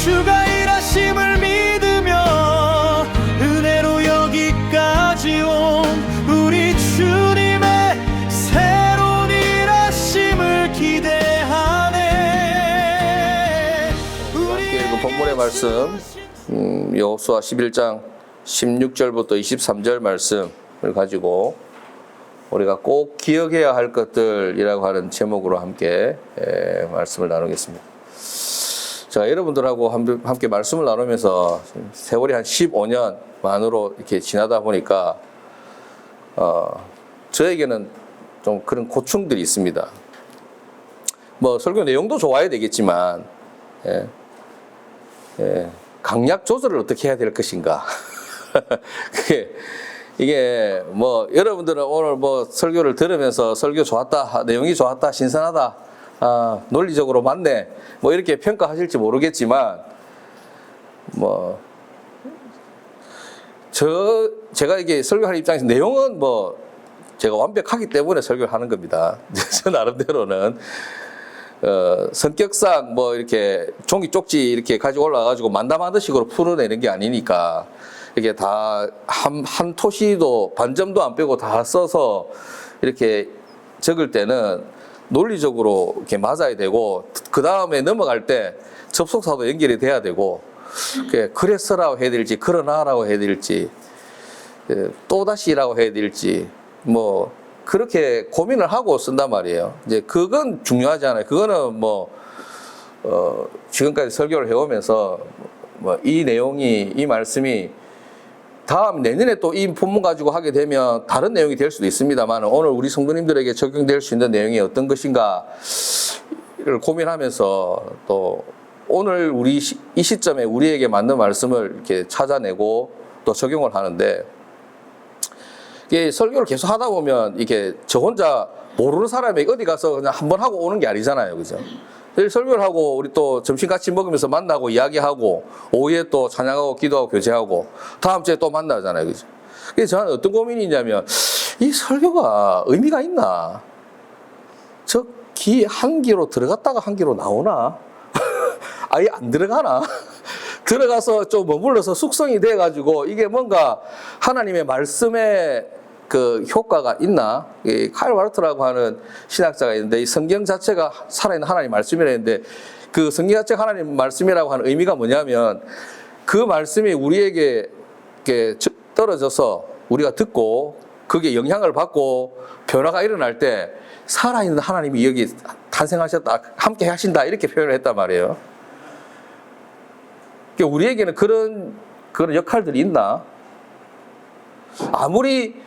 주가 일하심을 믿으며 은혜로 여기까지 온 우리 주님의 새로운 일하심을 기대하네. 함께 그 본문의 말씀 여호수아 11장 16절부터 23절 말씀을 가지고 우리가 꼭 기억해야 할 것들이라고 하는 제목으로 함께 말씀을 나누겠습니다. 자, 여러분들하고 함께 말씀을 나누면서 세월이 한 15년 만으로 이렇게 지나다 보니까 저에게는 좀 그런 고충들이 있습니다. 뭐 설교 내용도 좋아야 되겠지만 강약 조절을 어떻게 해야 될 것인가. 이게 뭐 여러분들은 오늘 뭐 설교를 들으면서 설교 좋았다, 내용이 좋았다, 신선하다, 논리적으로 맞네, 뭐 이렇게 평가하실지 모르겠지만 뭐 제가 이게 설교하는 입장에서 내용은 뭐 제가 완벽하기 때문에 설교를 하는 겁니다. 저 나름대로는 성격상 뭐 이렇게 종이 쪽지 이렇게 가지고 올라가가지고 만담하듯식으로 풀어내는 게 아니니까 이게 다 한 토시도 반점도 안 빼고 다 써서 이렇게 적을 때는 논리적으로 이렇게 맞아야 되고, 그 다음에 넘어갈 때 접속사도 연결이 돼야 되고, 그래서라고 해야 될지, 그러나라고 해야 될지, 또다시라고 해야 될지, 뭐 그렇게 고민을 하고 쓴단 말이에요. 이제 그건 중요하지 않아요. 그거는 뭐 지금까지 설교를 해오면서 뭐 이 내용이, 이 말씀이 다음 내년에 또 이 본문 가지고 하게 되면 다른 내용이 될 수도 있습니다만, 오늘 우리 성도님들에게 적용될 수 있는 내용이 어떤 것인가를 고민하면서 또 오늘 우리 이 시점에 우리에게 맞는 말씀을 이렇게 찾아내고 또 적용을 하는데, 이게 설교를 계속 하다 보면 이게 저 혼자 모르는 사람이 어디 가서 그냥 한번 하고 오는 게 아니잖아요, 그죠? 설교를 하고 우리 또 점심 같이 먹으면서 만나고 이야기하고 오후에 또 찬양하고 기도하고 교제하고 다음 주에 또 만나잖아요, 그죠? 그래서 저는 어떤 고민이 있냐면, 이 설교가 의미가 있나? 저 귀 한 귀로 들어갔다가 한 귀로 나오나? 아예 안 들어가나? 들어가서 좀 머물러서 숙성이 돼가지고 이게 뭔가 하나님의 말씀에 그 효과가 있나? 이 카일 바르트라고 하는 신학자가 있는데, 이 성경 자체가 살아있는 하나님 말씀이라 했는데, 그 성경 자체가 하나님 말씀이라고 하는 의미가 뭐냐면, 그 말씀이 우리에게 이렇게 떨어져서 우리가 듣고 그게 영향을 받고 변화가 일어날 때 살아있는 하나님이 여기 탄생하셨다, 함께 하신다, 이렇게 표현을 했단 말이에요. 그러니까 우리에게는 그런 역할들이 있나? 아무리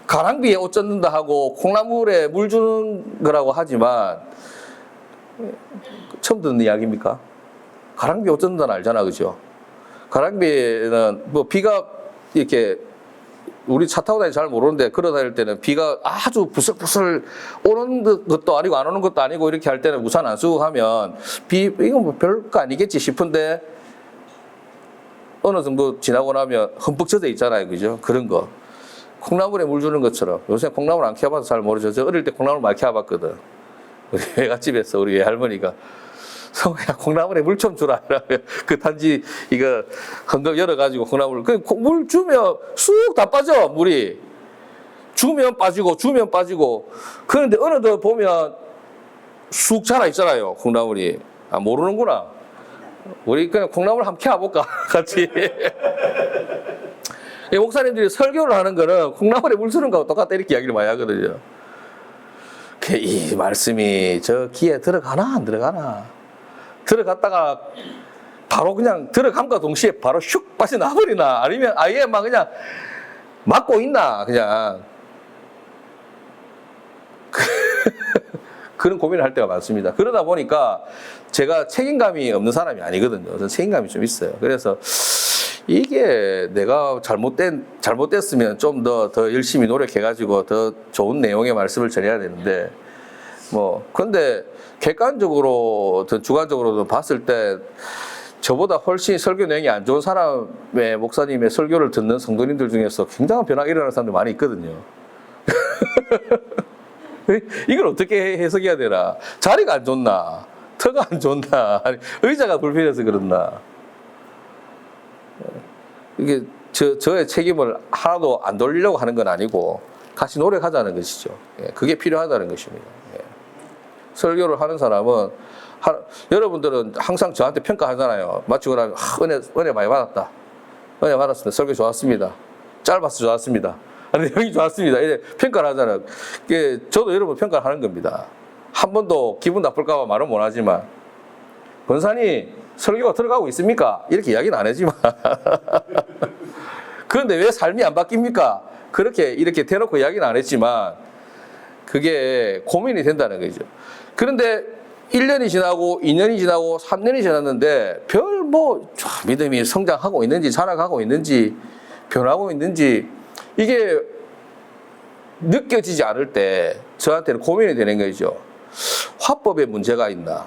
가랑비에 옷 젖는다 하고 콩나물에 물 주는 거라고 하지만, 처음 듣는 이야기입니까? 가랑비에 옷 젖는다는 알잖아, 그죠? 가랑비에는 뭐 비가 이렇게, 우리 차 타고 다니면 잘 모르는데 걸어 다닐 때는 비가 아주 부슬부슬 오는 것도 아니고 안 오는 것도 아니고 이렇게 할 때는 우산 안 쓰고 하면 이건 뭐 별거 아니겠지 싶은데 어느 정도 지나고 나면 흠뻑 젖어 있잖아요, 그죠? 그런 거. 콩나물에 물 주는 것처럼. 요새 콩나물 안 키워봐서 잘 모르죠. 저 어릴 때 콩나물 많이 키워봤거든. 우리 외갓집에서 우리 외할머니가 성우야 콩나물에 물 좀 주라. 그 단지 이거 헝겊 열어가지고 콩나물, 물 주면 쑥 다 빠져, 물이. 주면 빠지고 주면 빠지고. 그런데 어느덧 보면 쑥 자라 있잖아요, 콩나물이. 아, 모르는구나. 우리 그냥 콩나물 한번 키워볼까, 같이. 목사님들이 설교를 하는 거는 콩나물에 물 주는 거하고 똑같다, 이렇게 이야기를 많이 하거든요. 이 말씀이 저 귀에 들어가나 안 들어가나? 들어갔다가 바로 그냥 들어감과 동시에 바로 슉 빠져나버리나? 아니면 아예 막 그냥 막고 있나? 그냥. 그런 고민을 할 때가 많습니다. 그러다 보니까 제가 책임감이 없는 사람이 아니거든요. 저는 책임감이 좀 있어요. 그래서 이게 내가 잘못됐으면 좀 더 열심히 노력해가지고 더 좋은 내용의 말씀을 전해야 되는데, 근데 객관적으로, 주관적으로 봤을 때 저보다 훨씬 설교 내용이 안 좋은 사람의 목사님의 설교를 듣는 성도님들 중에서 굉장한 변화가 일어나는 사람들 많이 있거든요. 이걸 어떻게 해석해야 되나? 자리가 안 좋나? 터가 안 좋나? 아니, 의자가 불편해서 그렇나? 이게 저의 책임을 하나도 안 돌리려고 하는 건 아니고 같이 노력하자는 것이죠. 예, 그게 필요하다는 것입니다. 예. 설교를 하는 사람은 여러분들은 항상 저한테 평가하잖아요. 마치고 나면 은혜 많이 받았다. 은혜 받았습니다. 설교 좋았습니다. 짧아서 좋았습니다. 내용이 좋았습니다. 이래 평가를 하잖아요. 저도 여러분 평가를 하는 겁니다. 한 번도 기분 나쁠까 봐 말은 못 하지만 권사님 설교가 들어가고 있습니까? 이렇게 이야기는 안 하지만 그런데 왜 삶이 안 바뀝니까? 그렇게 이렇게 대놓고 이야기는 안 했지만 그게 고민이 된다는 거죠. 그런데 1년이 지나고 2년이 지나고 3년이 지났는데 별 믿음이 성장하고 있는지 자라가고 있는지 변하고 있는지 이게 느껴지지 않을 때 저한테는 고민이 되는 거죠. 화법에 문제가 있나?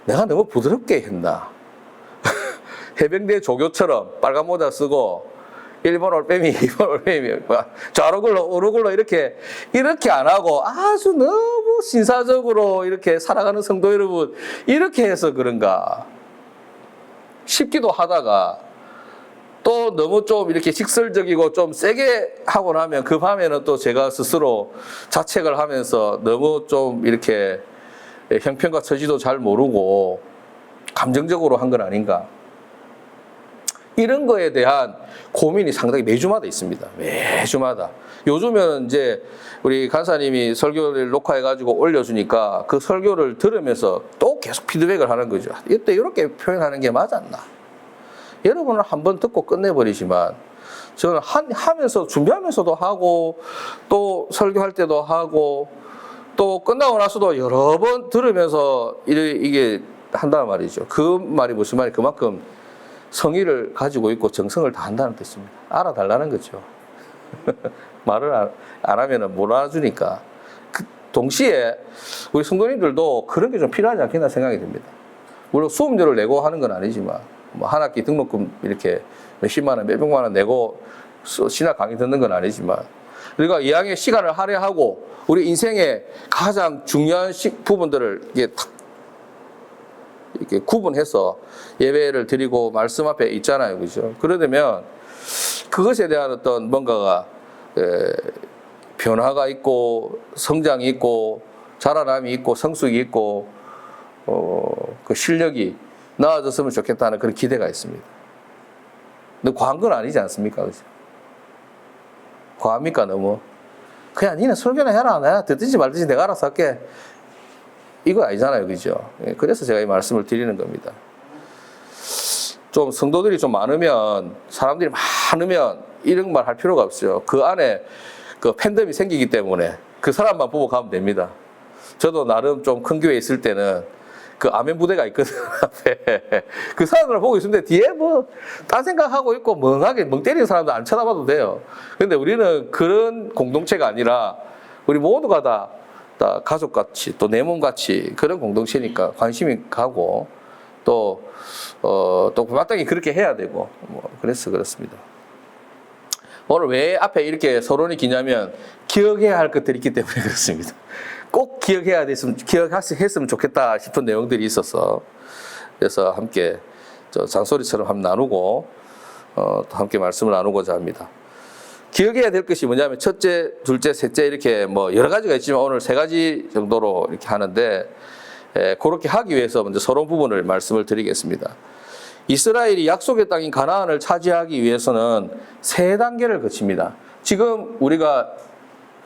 내가 너무 부드럽게 했나? 해병대 조교처럼 빨간 모자 쓰고 1번 올빼미, 2번 올빼미, 좌로글로 이렇게 안 하고 아주 너무 신사적으로 이렇게 살아가는 성도 여러분, 이렇게 해서 그런가 싶기도 하다가 또 너무 좀 이렇게 직설적이고 좀 세게 하고 나면 그 밤에는 또 제가 스스로 자책을 하면서 너무 좀 이렇게 형편과 처지도 잘 모르고 감정적으로 한 건 아닌가. 이런 거에 대한 고민이 상당히 매주마다 있습니다. 매주마다. 요즘은 이제 우리 간사님이 설교를 녹화해가지고 올려주니까 그 설교를 들으면서 또 계속 피드백을 하는 거죠. 이때 이렇게 표현하는 게 맞았나? 여러분은 한번 듣고 끝내버리지만 저는 하면서 준비하면서도 하고 또 설교할 때도 하고 또 끝나고 나서도 여러 번 들으면서 이게 한다는 말이죠. 그 말이 무슨 말이 그만큼 성의를 가지고 있고 정성을 다한다는 뜻입니다. 알아달라는 거죠. 말을 안 하면 못 알아주니까. 동시에 우리 성도님들도 그런 게 좀 필요하지 않겠나 생각이 듭니다. 물론 수업료를 내고 하는 건 아니지만 한 학기 등록금 이렇게 몇십만 원, 몇백만 원 내고 신학 강의 듣는 건 아니지만 우리가 이왕에 시간을 할애하고 우리 인생의 가장 중요한 부분들을 이렇게 구분해서 예배를 드리고 말씀 앞에 있잖아요. 그죠? 그러려면 그것에 대한 어떤 뭔가가 변화가 있고 성장이 있고 자라남이 있고 성숙이 있고 그 실력이 나아졌으면 좋겠다는 그런 기대가 있습니다. 근데 과한 건 아니지 않습니까? 그죠? 과합니까 너무? 그냥 니네 설교나 해라. 내가 듣든지 말든지 내가 알아서 할게. 이거 아니잖아요. 그죠? 그래서 제가 이 말씀을 드리는 겁니다. 좀 성도들이 좀 많으면, 사람들이 많으면 이런 말 할 필요가 없어요. 그 안에 그 팬덤이 생기기 때문에 그 사람만 보고 가면 됩니다. 저도 나름 좀 큰 교회에 있을 때는 그 아멘 부대가 있거든. 앞에. 그 사람들을 보고 있는데 뒤에 딴 생각하고 있고 멍하게 멍 때리는 사람도 안 쳐다봐도 돼요. 근데 우리는 그런 공동체가 아니라 우리 모두가 다 가족같이 또 내 몸같이 그런 공동체니까 관심이 가고 또 마땅히 그렇게 해야 되고 그래서 그렇습니다. 오늘 왜 앞에 이렇게 서론이 기냐면 기억해야 할 것들이 있기 때문에 그렇습니다. 꼭 기억했으면 좋겠다 싶은 내용들이 있어서 그래서 함께 장소리처럼 한번 나누고 또 함께 말씀을 나누고자 합니다. 기억해야 될 것이 뭐냐면 첫째, 둘째, 셋째 이렇게 여러 가지가 있지만 오늘 세 가지 정도로 이렇게 하는데 그렇게 하기 위해서 먼저 서론 부분을 말씀을 드리겠습니다. 이스라엘이 약속의 땅인 가나안을 차지하기 위해서는 세 단계를 거칩니다. 지금 우리가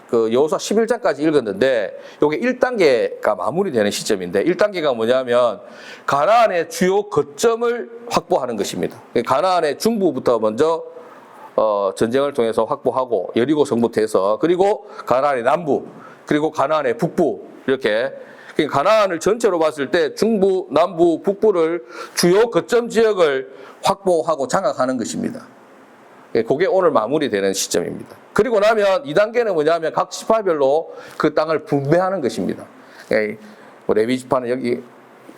그 여호수아 11장까지 읽었는데 이게 1단계가 마무리되는 시점인데 1단계가 뭐냐면 가나안의 주요 거점을 확보하는 것입니다. 가나안의 중부부터 먼저 전쟁을 통해서 확보하고 여리고 성부터 해서 그리고 가나안의 남부 그리고 가나안의 북부 이렇게 가나안을 전체로 봤을 때 중부, 남부, 북부를 주요 거점 지역을 확보하고 장악하는 것입니다. 그게 오늘 마무리되는 시점입니다. 그리고 나면 2단계는 뭐냐면 각 지파별로 그 땅을 분배하는 것입니다. 레위 지파는 여기,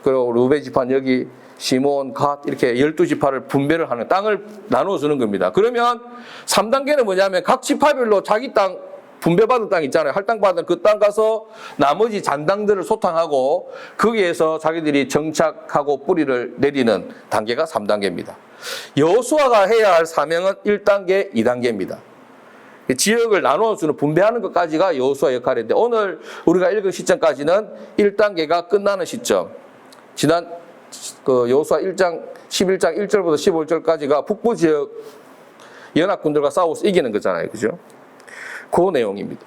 그리고 루벤 지파는 여기, 시몬, 갓 이렇게 12지파를 분배를 하는 땅을 나눠주는 겁니다. 그러면 3단계는 뭐냐면 각 지파별로 자기 땅 분배받은 땅 있잖아요. 할당받은 그 땅 가서 나머지 잔당들을 소탕하고 거기에서 자기들이 정착하고 뿌리를 내리는 단계가 3단계입니다. 여호수아가 해야 할 사명은 1단계, 2단계입니다. 지역을 나누어주는 분배하는 것까지가 여호수아 역할인데 오늘 우리가 읽은 시점까지는 1단계가 끝나는 시점. 지난 그 여호수아 1장 11장 1절부터 15절까지가 북부 지역 연합군들과 싸워서 이기는 거잖아요. 그죠? 그 내용입니다.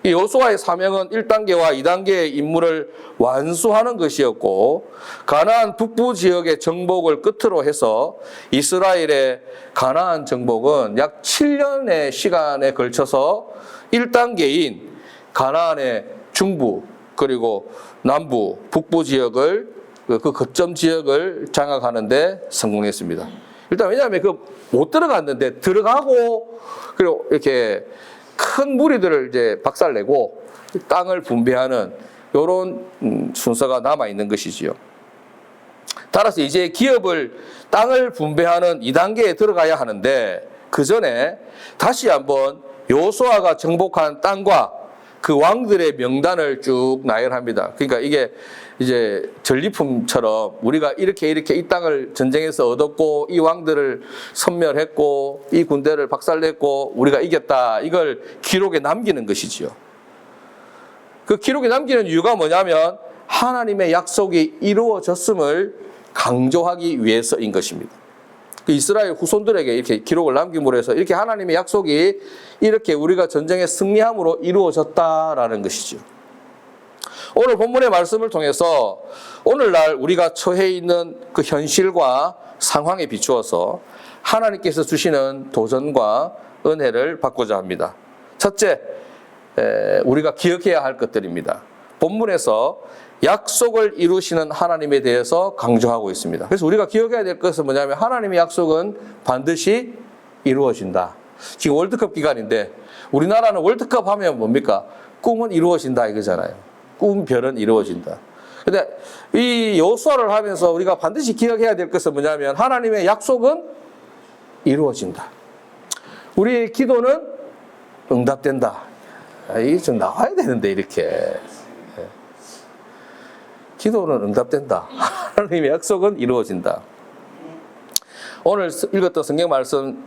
이 여호수아의 사명은 1단계와 2단계의 임무를 완수하는 것이었고 가나안 북부 지역의 정복을 끝으로 해서 이스라엘의 가나안 정복은 약 7년의 시간에 걸쳐서 1단계인 가나안의 중부 그리고 남부 북부 지역을 그 거점 지역을 장악하는 데 성공했습니다. 일단 왜냐하면 그 못 들어갔는데 들어가고 그리고 이렇게 큰 무리들을 이제 박살내고 땅을 분배하는 이런 순서가 남아 있는 것이지요. 따라서 이제 기업을 땅을 분배하는 2단계에 들어가야 하는데 그 전에 다시 한번 여호수아가 정복한 땅과 그 왕들의 명단을 쭉 나열합니다. 그러니까 이게 이제 전리품처럼 우리가 이렇게 이 땅을 전쟁에서 얻었고 이 왕들을 섬멸했고 이 군대를 박살냈고 우리가 이겼다. 이걸 기록에 남기는 것이지요. 그 기록에 남기는 이유가 뭐냐면 하나님의 약속이 이루어졌음을 강조하기 위해서인 것입니다. 그 이스라엘 후손들에게 이렇게 기록을 남김으로 해서 이렇게 하나님의 약속이 이렇게 우리가 전쟁에 승리함으로 이루어졌다라는 것이죠. 오늘 본문의 말씀을 통해서 오늘날 우리가 처해 있는 그 현실과 상황에 비추어서 하나님께서 주시는 도전과 은혜를 받고자 합니다. 첫째, 우리가 기억해야 할 것들입니다. 본문에서 약속을 이루시는 하나님에 대해서 강조하고 있습니다. 그래서 우리가 기억해야 될 것은 뭐냐면 하나님의 약속은 반드시 이루어진다. 지금 월드컵 기간인데 우리나라는 월드컵 하면 뭡니까? 꿈은 이루어진다 이거잖아요. 꿈, 별은 이루어진다. 근데 이 여호수아를 하면서 우리가 반드시 기억해야 될 것은 뭐냐면 하나님의 약속은 이루어진다. 우리의 기도는 응답된다. 이게 좀 나와야 되는데 이렇게. 기도는 응답된다. 하나님의 약속은 이루어진다. 오늘 읽었던 성경 말씀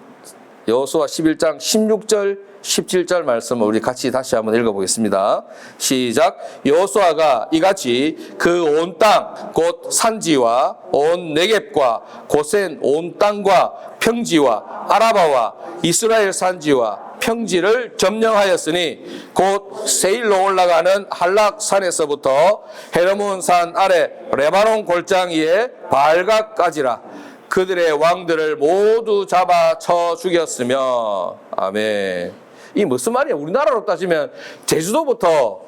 여호수아 11장 16절 17절 말씀을 우리 같이 다시 한번 읽어보겠습니다. 시작. 여호수아가 이같이 그 온 땅 곧 산지와 온 네겝과 고센 온 땅과 평지와 아라바와 이스라엘 산지와 평지를 점령하였으니 곧 세일로 올라가는 한락산에서부터 헤르몬 산 아래 레바논 골장 위에 발각까지라. 그들의 왕들을 모두 잡아 쳐 죽였으며. 아멘. 이 무슨 말이야? 우리나라로 따지면 제주도부터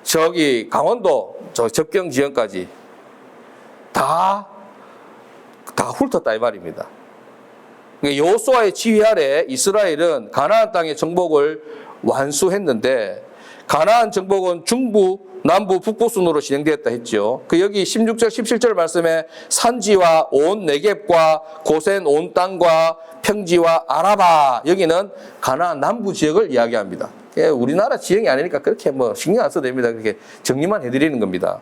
저기 강원도 저 접경 지역까지 다 훑었다 이 말입니다. 여호수아의 지휘 아래 이스라엘은 가나안 땅의 정복을 완수했는데 가나안 정복은 중부, 남부, 북부 순으로 진행되었다 했죠. 그 여기 16절, 17절 말씀에 산지와 온 네겝과 고센 온 땅과 평지와 아라바 여기는 가나안 남부 지역을 이야기합니다. 우리나라 지형이 아니니까 그렇게 뭐 신경 안 써도 됩니다. 그렇게 정리만 해드리는 겁니다.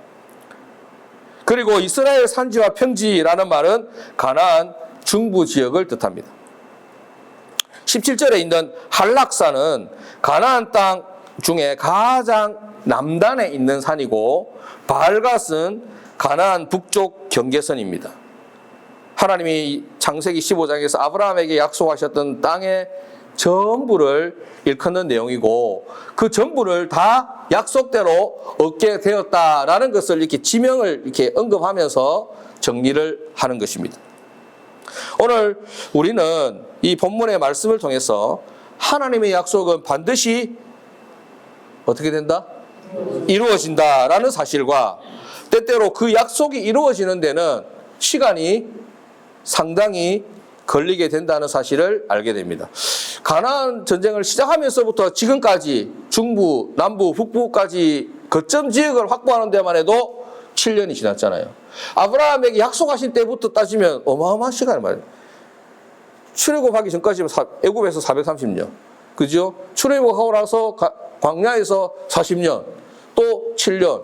그리고 이스라엘 산지와 평지라는 말은 가나안 중부 지역을 뜻합니다. 17절에 있는 한락산은 가나안 땅 중에 가장 남단에 있는 산이고 발갓은 가나안 북쪽 경계선입니다. 하나님이 창세기 15장에서 아브라함에게 약속하셨던 땅의 전부를 일컫는 내용이고 그 전부를 다 약속대로 얻게 되었다라는 것을 이렇게 지명을 이렇게 언급하면서 정리를 하는 것입니다. 오늘 우리는 이 본문의 말씀을 통해서 하나님의 약속은 반드시 어떻게 된다? 이루어진다라는 사실과 때때로 그 약속이 이루어지는 데는 시간이 상당히 걸리게 된다는 사실을 알게 됩니다. 가나안 전쟁을 시작하면서부터 지금까지 중부, 남부, 북부까지 거점 지역을 확보하는 데만 해도 7년이 지났잖아요. 아브라함에게 약속하신 때부터 따지면 어마어마한 시간을 말이에요. 출애굽하기 전까지는 애굽에서 430년. 그죠? 출애굽하고 나서 광야에서 40년, 또 7년.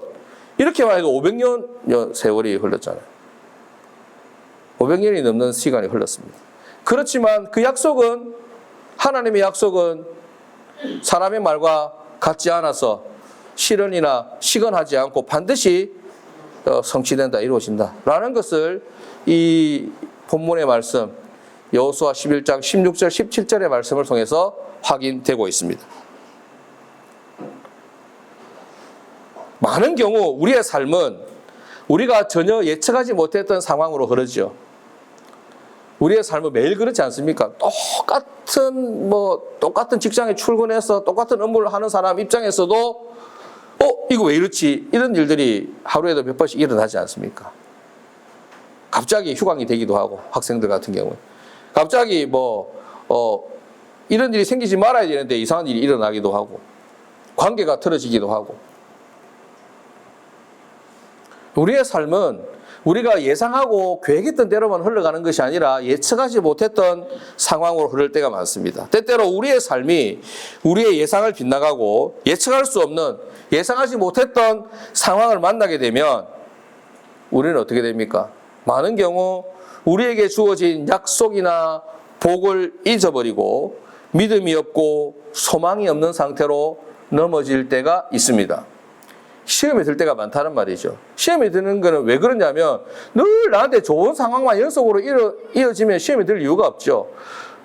이렇게만 해도 500년 세월이 흘렀잖아요. 500년이 넘는 시간이 흘렀습니다. 그렇지만 그 약속은, 하나님의 약속은 사람의 말과 같지 않아서 실현이나 시건하지 않고 반드시 성취된다, 이루어진다 라는 것을 이 본문의 말씀 여호수아 11장 16절 17절의 말씀을 통해서 확인되고 있습니다. 많은 경우 우리의 삶은 우리가 전혀 예측하지 못했던 상황으로 흐르죠. 우리의 삶은 매일 그렇지 않습니까? 똑같은 직장에 출근해서 똑같은 업무를 하는 사람 입장에서도 이거 왜 이렇지? 이런 일들이 하루에도 몇 번씩 일어나지 않습니까? 갑자기 휴강이 되기도 하고, 학생들 같은 경우에. 갑자기 이런 일이 생기지 말아야 되는데 이상한 일이 일어나기도 하고, 관계가 틀어지기도 하고. 우리의 삶은 우리가 예상하고 계획했던 대로만 흘러가는 것이 아니라 예측하지 못했던 상황으로 흐를 때가 많습니다. 때때로 우리의 삶이 우리의 예상을 빗나가고 예측할 수 없는, 예상하지 못했던 상황을 만나게 되면 우리는 어떻게 됩니까? 많은 경우 우리에게 주어진 약속이나 복을 잊어버리고 믿음이 없고 소망이 없는 상태로 넘어질 때가 있습니다. 시험에 들 때가 많다는 말이죠. 시험에 드는 거는 왜 그러냐면 늘 나한테 좋은 상황만 연속으로 이어지면 시험에 들 이유가 없죠.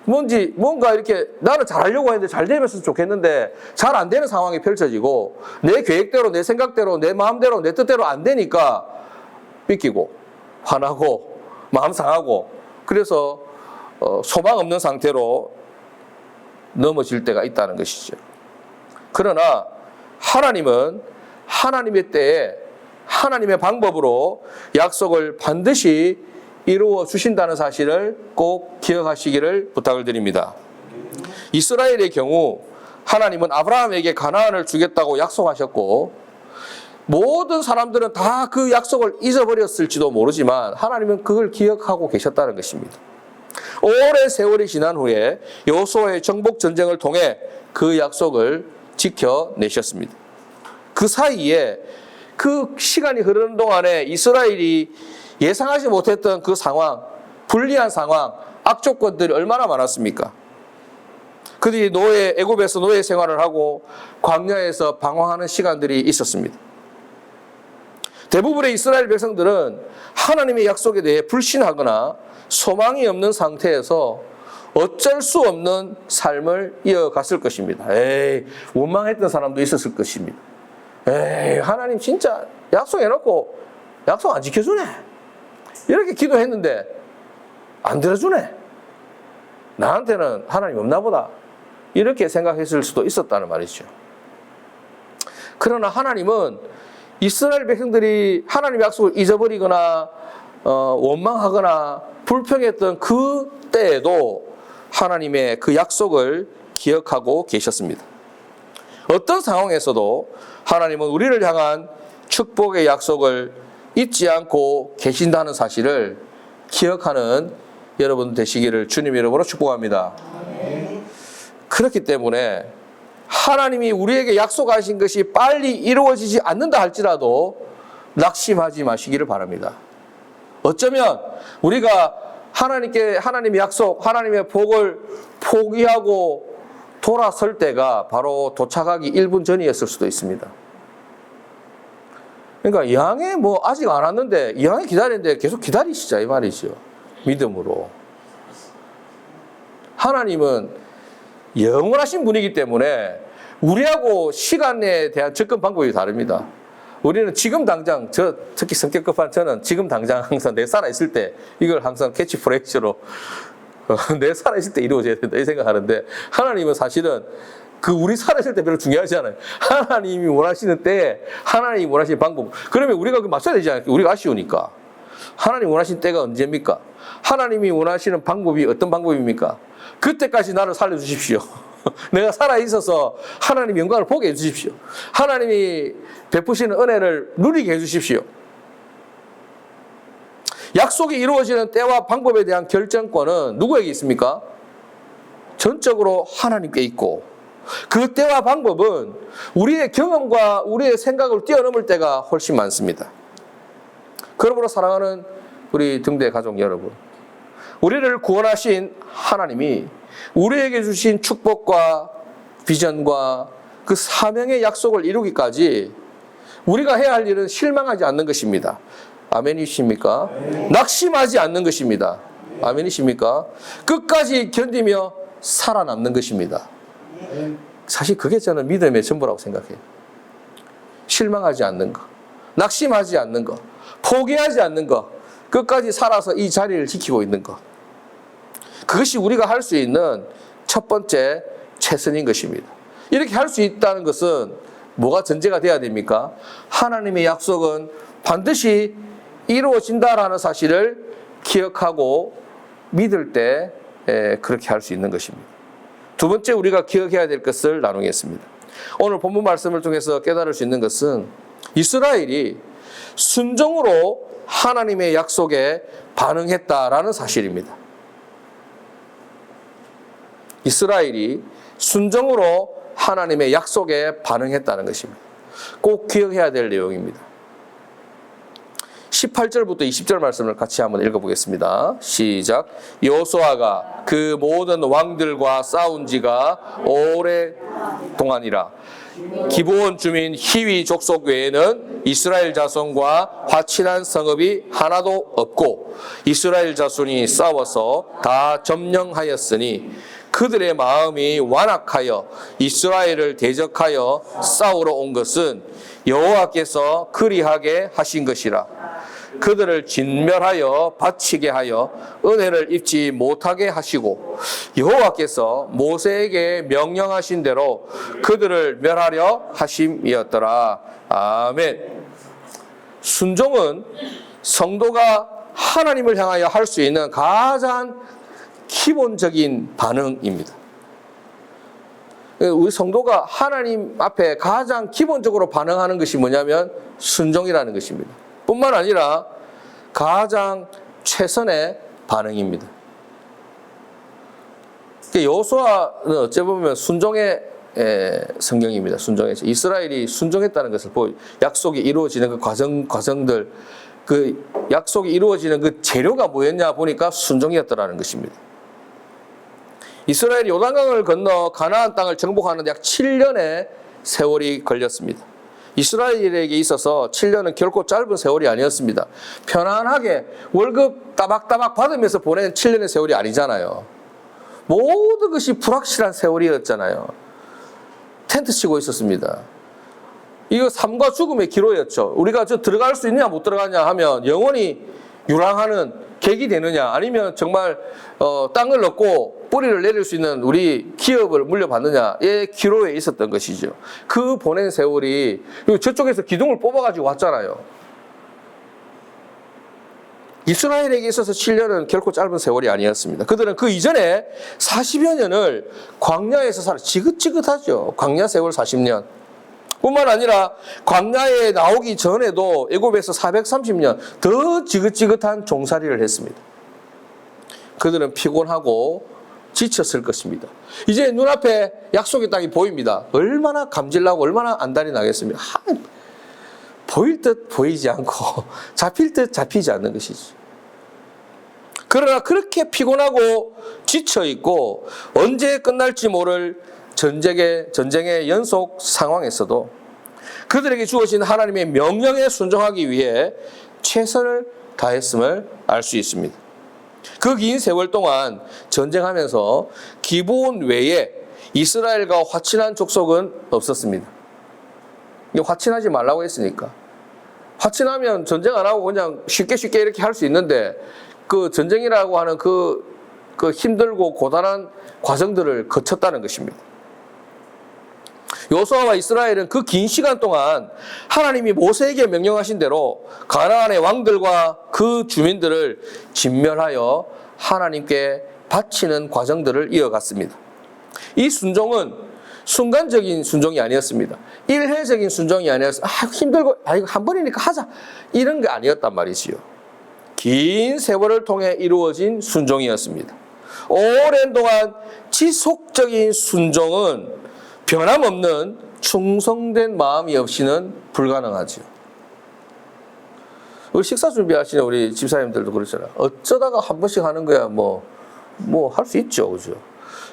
뭔가 이렇게 나는 잘하려고 했는데 잘 되면 좋겠는데 잘 안 되는 상황이 펼쳐지고 내 계획대로, 내 생각대로, 내 마음대로, 내 뜻대로 안 되니까 삐끼고 화나고 마음 상하고, 그래서 소망 없는 상태로 넘어질 때가 있다는 것이죠. 그러나 하나님은 하나님의 때에 하나님의 방법으로 약속을 반드시 이루어 주신다는 사실을 꼭 기억하시기를 부탁을 드립니다. 이스라엘의 경우 하나님은 아브라함에게 가나안을 주겠다고 약속하셨고, 모든 사람들은 다 그 약속을 잊어버렸을지도 모르지만 하나님은 그걸 기억하고 계셨다는 것입니다. 오랜 세월이 지난 후에 여호수아의 정복 전쟁을 통해 그 약속을 지켜내셨습니다. 그 사이에, 그 시간이 흐르는 동안에 이스라엘이 예상하지 못했던 그 상황, 불리한 상황, 악조건들이 얼마나 많았습니까? 그들이 애굽에서 노예 생활을 하고 광야에서 방황하는 시간들이 있었습니다. 대부분의 이스라엘 백성들은 하나님의 약속에 대해 불신하거나 소망이 없는 상태에서 어쩔 수 없는 삶을 이어갔을 것입니다. 원망했던 사람도 있었을 것입니다. 하나님 진짜 약속해놓고 약속 안 지켜주네. 이렇게 기도했는데 안 들어주네. 나한테는 하나님 없나 보다. 이렇게 생각했을 수도 있었다는 말이죠. 그러나 하나님은 이스라엘 백성들이 하나님의 약속을 잊어버리거나 원망하거나 불평했던 그 때에도 하나님의 그 약속을 기억하고 계셨습니다. 어떤 상황에서도 하나님은 우리를 향한 축복의 약속을 잊지 않고 계신다는 사실을 기억하는 여러분 되시기를 주님의 이름으로 축복합니다. 그렇기 때문에 하나님이 우리에게 약속하신 것이 빨리 이루어지지 않는다 할지라도 낙심하지 마시기를 바랍니다. 어쩌면 우리가 하나님의 약속, 하나님의 복을 포기하고 돌아설 때가 바로 도착하기 1분 전이었을 수도 있습니다. 그러니까 이왕에 아직 안 왔는데 이왕에 기다리는데 계속 기다리시자 이 말이죠. 믿음으로. 하나님은 영원하신 분이기 때문에 우리하고 시간에 대한 접근 방법이 다릅니다. 우리는 지금 당장, 특히 성격 급한 저는 지금 당장 항상 내 살아있을 때 이걸 항상 캐치프레이즈로 내 살아있을 때 이루어져야 된다 이 생각하는데, 하나님은 사실은 우리 살아있을 때 별로 중요하지 않아요. 하나님이 원하시는 때에 하나님이 원하시는 방법. 그러면 우리가 맞춰야 되지 않을까? 우리가 아쉬우니까. 하나님 원하시는 때가 언제입니까? 하나님이 원하시는 방법이 어떤 방법입니까? 그때까지 나를 살려주십시오. 내가 살아있어서 하나님 영광을 보게 해주십시오. 하나님이 베푸시는 은혜를 누리게 해주십시오. 약속이 이루어지는 때와 방법에 대한 결정권은 누구에게 있습니까? 전적으로 하나님께 있고 그 때와 방법은 우리의 경험과 우리의 생각을 뛰어넘을 때가 훨씬 많습니다. 그러므로 사랑하는 우리 등대 가족 여러분, 우리를 구원하신 하나님이 우리에게 주신 축복과 비전과 그 사명의 약속을 이루기까지 우리가 해야 할 일은 실망하지 않는 것입니다. 아멘이십니까? 낙심하지 않는 것입니다. 아멘이십니까? 끝까지 견디며 살아남는 것입니다. 사실 그게 저는 믿음의 전부라고 생각해요. 실망하지 않는 것, 낙심하지 않는 것, 포기하지 않는 것, 끝까지 살아서 이 자리를 지키고 있는 것. 그것이 우리가 할 수 있는 첫 번째 최선인 것입니다. 이렇게 할 수 있다는 것은 뭐가 전제가 돼야 됩니까? 하나님의 약속은 반드시 이루어진다라는 사실을 기억하고 믿을 때 그렇게 할 수 있는 것입니다. 두 번째 우리가 기억해야 될 것을 나누겠습니다. 오늘 본문 말씀을 통해서 깨달을 수 있는 것은 이스라엘이 순종으로 하나님의 약속에 반응했다라는 사실입니다. 이스라엘이 순종으로 하나님의 약속에 반응했다는 것입니다. 꼭 기억해야 될 내용입니다. 18절부터 20절 말씀을 같이 한번 읽어보겠습니다. 시작. 여호수아가 그 모든 왕들과 싸운 지가 오래동안이라. 기브온 주민 히위 족속 외에는 이스라엘 자손과 화친한 성읍이 하나도 없고 이스라엘 자손이 싸워서 다 점령하였으니 그들의 마음이 완악하여 이스라엘을 대적하여 싸우러 온 것은 여호와께서 그리하게 하신 것이라. 그들을 진멸하여 바치게 하여 은혜를 입지 못하게 하시고 여호와께서 모세에게 명령하신 대로 그들을 멸하려 하심이었더라. 아멘. 순종은 성도가 하나님을 향하여 할 수 있는 가장 기본적인 반응입니다. 우리 성도가 하나님 앞에 가장 기본적으로 반응하는 것이 뭐냐면 순종이라는 것입니다. 뿐만 아니라 가장 최선의 반응입니다. 여호수아는 어찌 보면 순종의 성경입니다. 순종의 이스라엘이 순종했다는 것을 보여 약속이 이루어지는 그 과정들, 그 약속이 이루어지는 그 재료가 뭐였냐 보니까 순종이었더라는 것입니다. 이스라엘이 요단강을 건너 가나안 땅을 정복하는 데 약 7년의 세월이 걸렸습니다. 이스라엘에게 있어서 7년은 결코 짧은 세월이 아니었습니다. 편안하게 월급 따박따박 받으면서 보낸 7년의 세월이 아니잖아요. 모든 것이 불확실한 세월이었잖아요. 텐트 치고 있었습니다. 이거 삶과 죽음의 기로였죠. 우리가 저 들어갈 수 있느냐 못 들어가냐 하면 영원히 유랑하는 객이 되느냐 아니면 정말 땅을 얻고 뿌리를 내릴 수 있는 우리 기업을 물려받느냐의 기로에 있었던 것이죠. 그 보낸 세월이 그리고 저쪽에서 기둥을 뽑아가지고 왔잖아요. 이스라엘에게 있어서 7년은 결코 짧은 세월이 아니었습니다. 그들은 그 이전에 40여 년을 광야에서 지긋지긋하죠. 광야 세월 40년. 뿐만 아니라 광야에 나오기 전에도 애굽에서 430년 더 지긋지긋한 종살이를 했습니다. 그들은 피곤하고 지쳤을 것입니다. 이제 눈앞에 약속의 땅이 보입니다. 얼마나 감질나고 얼마나 안달이 나겠습니까? 보일 듯 보이지 않고 잡힐 듯 잡히지 않는 것이지. 그러나 그렇게 피곤하고 지쳐있고 언제 끝날지 모를 전쟁의 연속 상황에서도 그들에게 주어진 하나님의 명령에 순종하기 위해 최선을 다했음을 알 수 있습니다. 그 긴 세월 동안 전쟁하면서 기브온 외에 이스라엘과 화친한 족속은 없었습니다. 화친하지 말라고 했으니까. 화친하면 전쟁 안 하고 그냥 쉽게 이렇게 할 수 있는데 그 전쟁이라고 하는 그 힘들고 고단한 과정들을 거쳤다는 것입니다. 여호수아와 이스라엘은 그 긴 시간 동안 하나님이 모세에게 명령하신 대로 가나안의 왕들과 그 주민들을 진멸하여 하나님께 바치는 과정들을 이어갔습니다. 이 순종은 순간적인 순종이 아니었습니다. 일회적인 순종이 아니었어요. 힘들고 이거 한 번이니까 하자 이런 게 아니었단 말이지요. 긴 세월을 통해 이루어진 순종이었습니다. 오랜 동안 지속적인 순종은 변함없는 충성된 마음이 없이는 불가능하죠. 우리 식사 준비하시는 우리 집사님들도 그렇잖아요. 어쩌다가 한 번씩 하는 거야 뭐 할 수 있죠, 그죠?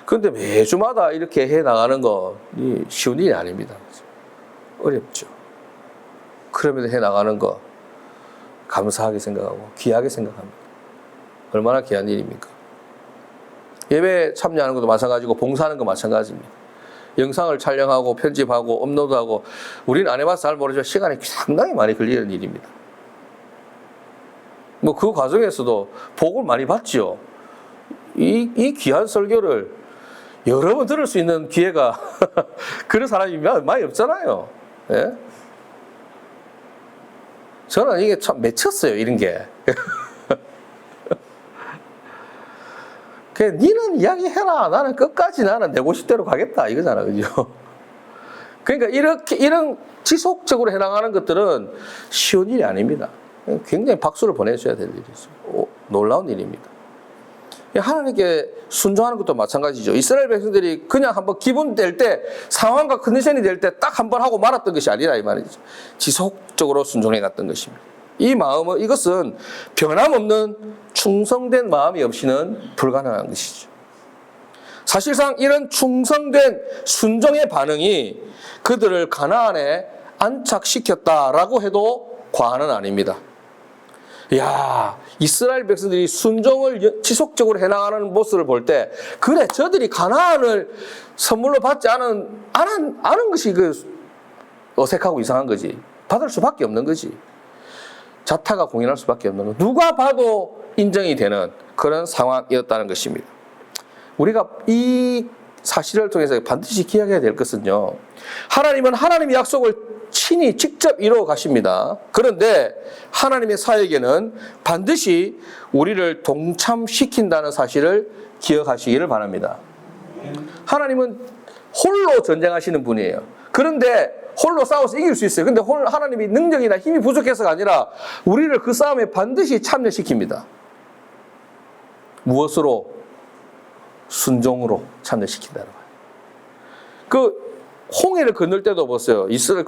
그런데 매주마다 이렇게 해 나가는 거 쉬운 일이 아닙니다. 어렵죠. 그럼에도 해 나가는 거 감사하게 생각하고 귀하게 생각합니다. 얼마나 귀한 일입니까? 예배 참여하는 것도 마찬가지고 봉사하는 거 마찬가지입니다. 영상을 촬영하고 편집하고 업로드하고 우리는 안 해봐서 잘 모르지만 시간이 상당히 많이 걸리는 일입니다. 뭐 그 과정에서도 복을 많이 받죠. 이 귀한 설교를 여러 번 들을 수 있는 기회가 그런 사람이 많이 없잖아요. 예? 저는 이게 참 맺혔어요, 이런 게. 니는 이야기해라. 나는 끝까지 나는 내 고집대로 가겠다. 이거잖아, 그죠? 그러니까 이런 지속적으로 해나가는 것들은 쉬운 일이 아닙니다. 굉장히 박수를 보내줘야 될 일이죠. 놀라운 일입니다. 하나님께 순종하는 것도 마찬가지죠. 이스라엘 백성들이 그냥 한번 기분 될 때, 상황과 컨디션이 될 때 딱 한번 하고 말았던 것이 아니라 이 말이죠. 지속적으로 순종해 갔던 것입니다. 이 마음은, 이것은 변함없는 충성된 마음이 없이는 불가능한 것이죠. 사실상 이런 충성된 순종의 반응이 그들을 가나안에 안착시켰다라고 해도 과언은 아닙니다. 야, 이스라엘 백성들이 순종을 지속적으로 해나가는 모습을 볼 때, 그래, 저들이 가나안을 선물로 받지 않은 것이 어색하고 이상한 거지. 받을 수밖에 없는 거지. 자타가 공인할 수밖에 없는 거. 누가 봐도 인정이 되는 그런 상황이었다는 것입니다. 우리가 이 사실을 통해서 반드시 기억해야 될 것은요, 하나님은 하나님의 약속을 친히 직접 이루어 가십니다. 그런데 하나님의 사역에는 반드시 우리를 동참시킨다는 사실을 기억하시기를 바랍니다. 하나님은 홀로 전쟁하시는 분이에요. 그런데 홀로 싸워서 이길 수 있어요. 근데 하나님이 능력이나 힘이 부족해서가 아니라 우리를 그 싸움에 반드시 참여시킵니다. 무엇으로? 순종으로 참여시킨다는 거예요. 그 홍해를 건널 때도 보세요. 이스라엘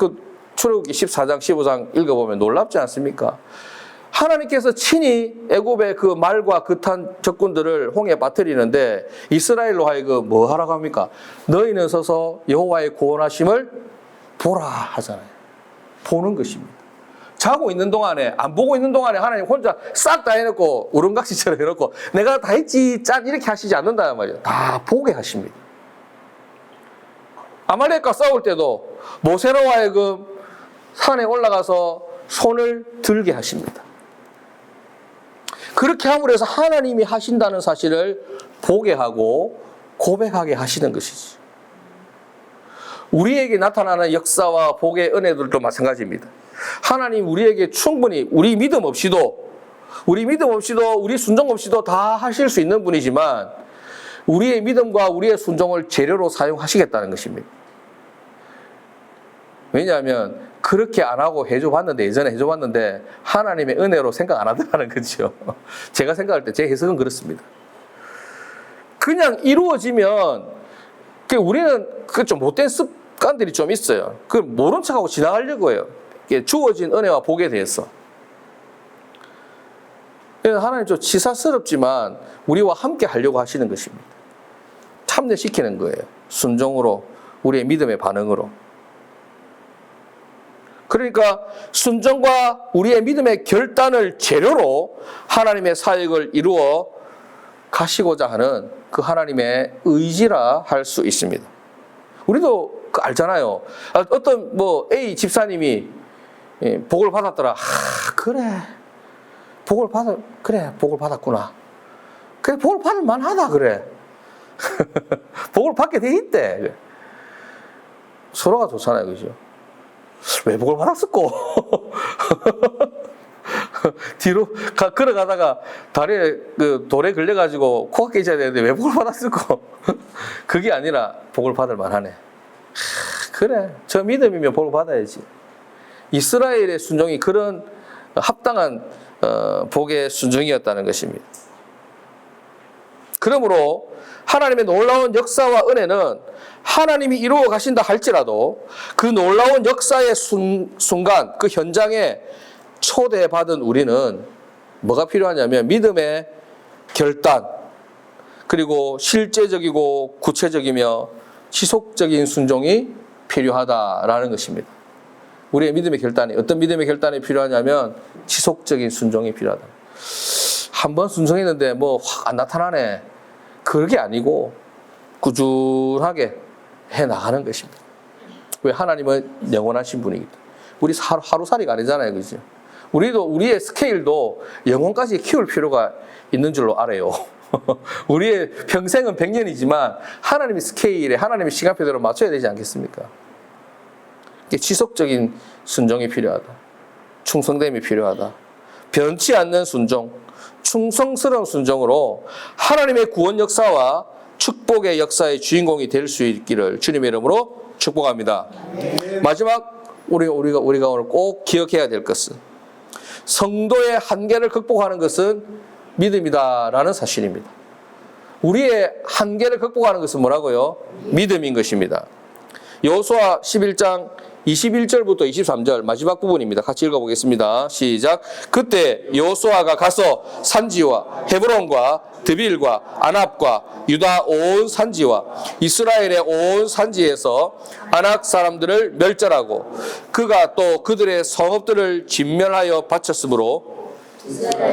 출애굽기 14장, 15장 읽어보면 놀랍지 않습니까? 하나님께서 친히 애굽의 그 말과 그탄 적군들을 홍해에 빠뜨리는데 이스라엘로 하여금 뭐 하라고 합니까? 너희는 서서 여호와의 구원하심을 보라 하잖아요. 보는 것입니다. 자고 있는 동안에, 안 보고 있는 동안에 하나님 혼자 싹 다 해놓고 우렁각시처럼 해놓고 내가 다 했지 짠 이렇게 하시지 않는다는 말이에요. 다 보게 하십니다. 아말렉과 싸울 때도 모세로 하여금 산에 올라가서 손을 들게 하십니다. 그렇게 함으로 해서 하나님이 하신다는 사실을 보게 하고 고백하게 하시는 것이지. 우리에게 나타나는 역사와 복의 은혜들도 마찬가지입니다. 하나님 우리에게 충분히 우리 믿음 없이도 우리 순종 없이도 다 하실 수 있는 분이지만 우리의 믿음과 우리의 순종을 재료로 사용하시겠다는 것입니다. 왜냐하면 그렇게 안 하고 예전에 해줘봤는데 하나님의 은혜로 생각 안 하더라는 거죠. 제가 생각할 때 제 해석은 그렇습니다. 그냥 이루어지면 우리는 좀 못된 습관들이 좀 있어요. 그걸 모른 척하고 지나가려고 해요. 주어진 은혜와 복에 대해서. 하나님 좀 치사스럽지만 우리와 함께 하려고 하시는 것입니다. 참여시키는 거예요. 순종으로, 우리의 믿음의 반응으로. 그러니까 순종과 우리의 믿음의 결단을 재료로 하나님의 사역을 이루어 가시고자 하는 그 하나님의 의지라 할 수 있습니다. 우리도 알잖아요. 어떤 A 집사님이 복을 받았더라. 그래. 복을 받았구나. 그래, 복을 받을 만하다, 그래. 복을 받게 돼 있대. 서로가 좋잖아요, 그죠? 왜 복을 받았을꼬? 뒤로 걸어가다가 다리에 돌에 걸려가지고 코가 깨져야 되는데 왜 복을 받았을꼬? 그게 아니라 복을 받을 만하네. 그래, 저 믿음이면 복을 받아야지. 이스라엘의 순종이 그런 합당한 복의 순종이었다는 것입니다. 그러므로 하나님의 놀라운 역사와 은혜는 하나님이 이루어 가신다 할지라도 그 놀라운 역사의 순간, 그 현장에 초대받은 우리는 뭐가 필요하냐면 믿음의 결단, 그리고 실제적이고 구체적이며 지속적인 순종이 필요하다라는 것입니다. 우리의 믿음의 결단이, 어떤 믿음의 결단이 필요하냐면 지속적인 순종이 필요하다. 한번 순종했는데 뭐 확 안 나타나네, 그게 아니고 꾸준하게 해나가는 것입니다. 왜? 하나님은 영원하신 분이기 때문에. 우리 하루살이가 아니잖아요, 그죠? 우리도 우리의 스케일도 영혼까지 키울 필요가 있는 줄로 알아요. 우리의 평생은 100년이지만 하나님의 스케일에, 하나님의 시간표대로 맞춰야 되지 않겠습니까? 지속적인 순종이 필요하다. 충성됨이 필요하다. 변치 않는 순종, 충성스러운 순종으로 하나님의 구원 역사와 축복의 역사의 주인공이 될 수 있기를 주님의 이름으로 축복합니다. 마지막 우리가 오늘 꼭 기억해야 될 것은 성도의 한계를 극복하는 것은 믿음이다라는 사실입니다. 우리의 한계를 극복하는 것은 뭐라고요? 믿음인 것입니다. 여호수아 11장 21절부터 23절 마지막 부분입니다. 같이 읽어보겠습니다. 시작. 그때 여호수아가 가서 산지와 헤브론과 드빌과 아납과 유다 온 산지와 이스라엘의 온 산지에서 아낙 사람들을 멸절하고 그가 또 그들의 성읍들을 진멸하여 바쳤으므로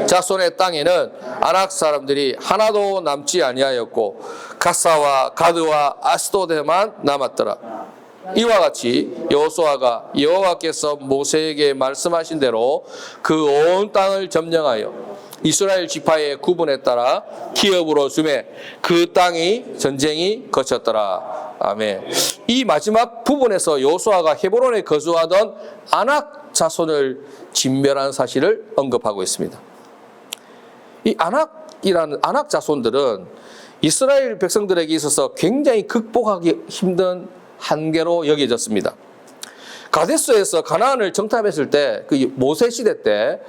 자손의 땅에는 아낙 사람들이 하나도 남지 아니하였고 가사와 가드와 아스도데만 남았더라. 이와 같이 여호수아가 여호와께서 모세에게 말씀하신 대로 그 온 땅을 점령하여 이스라엘 지파의 구분에 따라 기업으로 주매 그 땅이 전쟁이 거쳤더라. 아멘. 이 마지막 부분에서 여호수아가 헤브론에 거주하던 아낙 자손을 진멸한 사실을 언급하고 있습니다. 이 아낙 자손들은 이스라엘 백성들에게 있어서 굉장히 극복하기 힘든 한계로 여겨졌습니다. 가데스에서 가나안을 정탐했을 때, 그 모세 시대 때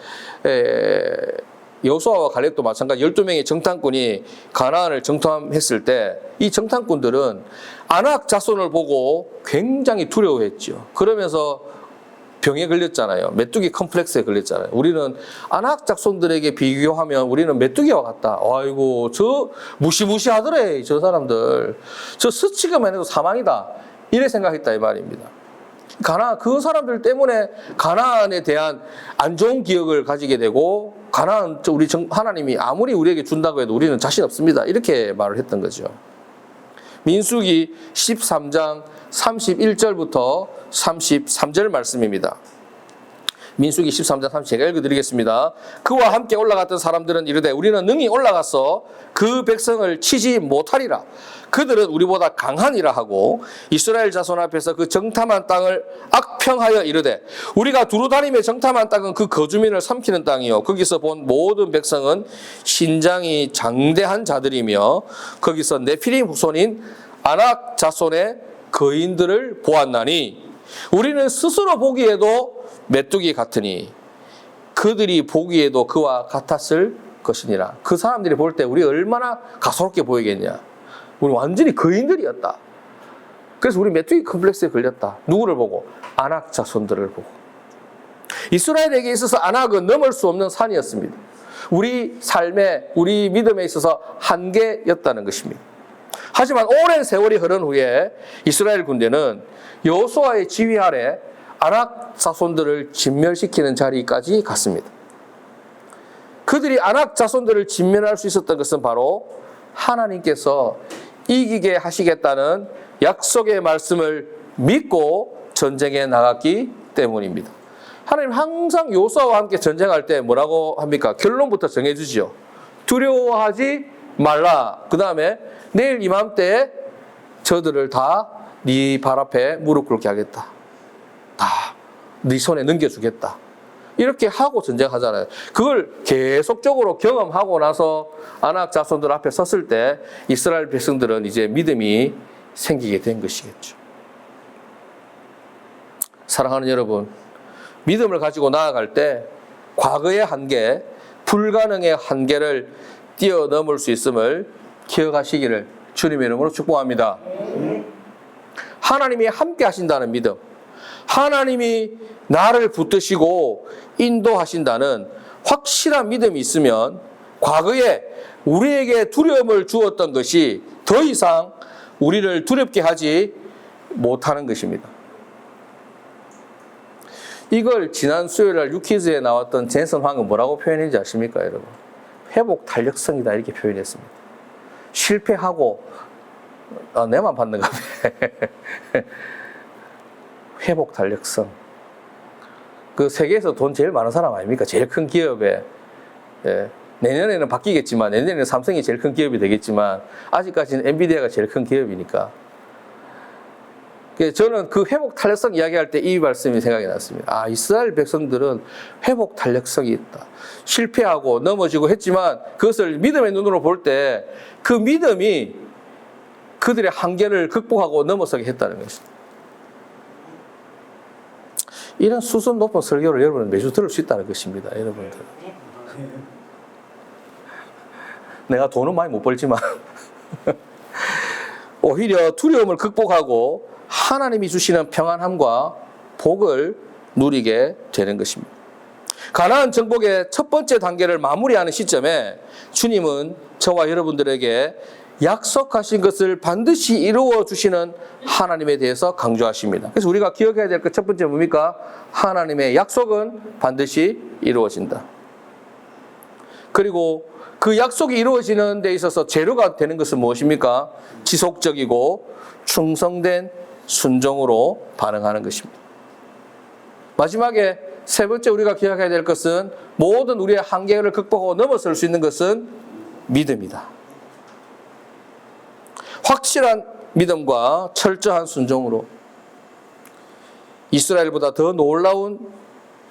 여호수아와 갈렙도 마찬가지 12명의 정탐꾼이 가나안을 정탐했을 때 이 정탐꾼들은 아낙 자손을 보고 굉장히 두려워했죠. 그러면서 병에 걸렸잖아요. 메뚜기 컴플렉스에 걸렸잖아요. 우리는 아낙 자손들에게 비교하면 우리는 메뚜기와 같다. 아이고, 저 무시무시하더래, 저 사람들. 저 스치기만 해도 사망이다. 이래 생각했다 이 말입니다. 그 사람들 때문에 가나안에 대한 안 좋은 기억을 가지게 되고 가나안 우리 하나님이 아무리 우리에게 준다고 해도 우리는 자신 없습니다. 이렇게 말을 했던 거죠. 민수기 13장 31절부터 33절 말씀입니다. 민수기 13장 30절 제가 읽어드리겠습니다. 그와 함께 올라갔던 사람들은 이르되 우리는 능히 올라가서 그 백성을 치지 못하리라. 그들은 우리보다 강하니라 하고 이스라엘 자손 앞에서 그 정탐한 땅을 악평하여 이르되 우리가 두루다니며 정탐한 땅은 그 거주민을 삼키는 땅이요 거기서 본 모든 백성은 신장이 장대한 자들이며 거기서 네피림 후손인 아낙 자손의 거인들을 보았나니 우리는 스스로 보기에도 메뚜기 같으니 그들이 보기에도 그와 같았을 것이니라. 그 사람들이 볼 때 우리 얼마나 가소롭게 보이겠냐. 우리 완전히 거인들이었다. 그래서 우리 메뚜기 컴플렉스에 걸렸다. 누구를 보고? 아낙 자손들을 보고. 이스라엘에게 있어서 아낙은 넘을 수 없는 산이었습니다. 우리 삶에, 우리 믿음에 있어서 한계였다는 것입니다. 하지만 오랜 세월이 흐른 후에 이스라엘 군대는 여호수아의 지휘 아래 아낙 자손들을 진멸시키는 자리까지 갔습니다. 그들이 아낙 자손들을 진멸할 수 있었던 것은 바로 하나님께서 이기게 하시겠다는 약속의 말씀을 믿고 전쟁에 나갔기 때문입니다. 하나님 항상 여호수아와 함께 전쟁할 때 뭐라고 합니까? 결론부터 정해주죠. 두려워하지 말라. 그 다음에 내일 이맘때에 저들을 다 네 발 앞에 무릎 꿇게 하겠다. 다 네 손에 넘겨주겠다. 이렇게 하고 전쟁하잖아요. 그걸 계속적으로 경험하고 나서 아낙 자손들 앞에 섰을 때 이스라엘 백성들은 이제 믿음이 생기게 된 것이겠죠. 사랑하는 여러분, 믿음을 가지고 나아갈 때 과거의 한계, 불가능의 한계를 뛰어넘을 수 있음을 기억하시기를 주님의 이름으로 축복합니다. 하나님이 함께 하신다는 믿음, 하나님이 나를 붙드시고 인도하신다는 확실한 믿음이 있으면 과거에 우리에게 두려움을 주었던 것이 더 이상 우리를 두렵게 하지 못하는 것입니다. 이걸 지난 수요일날 유키즈에 나왔던 젠슨 황은 뭐라고 표현했는지 아십니까, 여러분? 회복 탄력성이다, 이렇게 표현했습니다. 실패하고 내만 받는가 봐. 회복 탄력성. 그 세계에서 돈 제일 많은 사람 아닙니까? 제일 큰 기업에. 예. 내년에는 바뀌겠지만, 내년에는 삼성이 제일 큰 기업이 되겠지만, 아직까지는 엔비디아가 제일 큰 기업이니까. 저는 그 회복 탄력성 이야기할 때 이 말씀이 생각이 났습니다. 아, 이스라엘 백성들은 회복 탄력성이 있다. 실패하고 넘어지고 했지만 그것을 믿음의 눈으로 볼 때 그 믿음이 그들의 한계를 극복하고 넘어서게 했다는 것입니다. 이런 수준 높은 설교를 여러분은 매주 들을 수 있다는 것입니다, 여러분들. 내가 돈은 많이 못 벌지만 오히려 두려움을 극복하고 하나님이 주시는 평안함과 복을 누리게 되는 것입니다. 가나안 정복의 첫 번째 단계를 마무리하는 시점에 주님은 저와 여러분들에게 약속하신 것을 반드시 이루어 주시는 하나님에 대해서 강조하십니다. 그래서 우리가 기억해야 될 것 첫 번째 뭡니까? 하나님의 약속은 반드시 이루어진다. 그리고 그 약속이 이루어지는 데 있어서 재료가 되는 것은 무엇입니까? 지속적이고 충성된 순종으로 반응하는 것입니다. 마지막에 세 번째 우리가 기억해야 될 것은 모든 우리의 한계를 극복하고 넘어설 수 있는 것은 믿음이다. 확실한 믿음과 철저한 순종으로 이스라엘보다 더 놀라운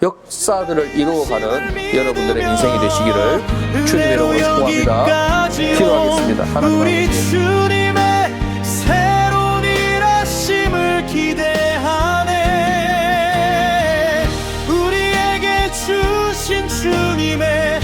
역사들을 이루어가는 여러분들의 인생이 되시기를 주님의 이름으로 축복합니다. 기도하겠습니다. 하나님 우리 주님의 새로운 일하심을 기대하네. 우리에게 주신 주님의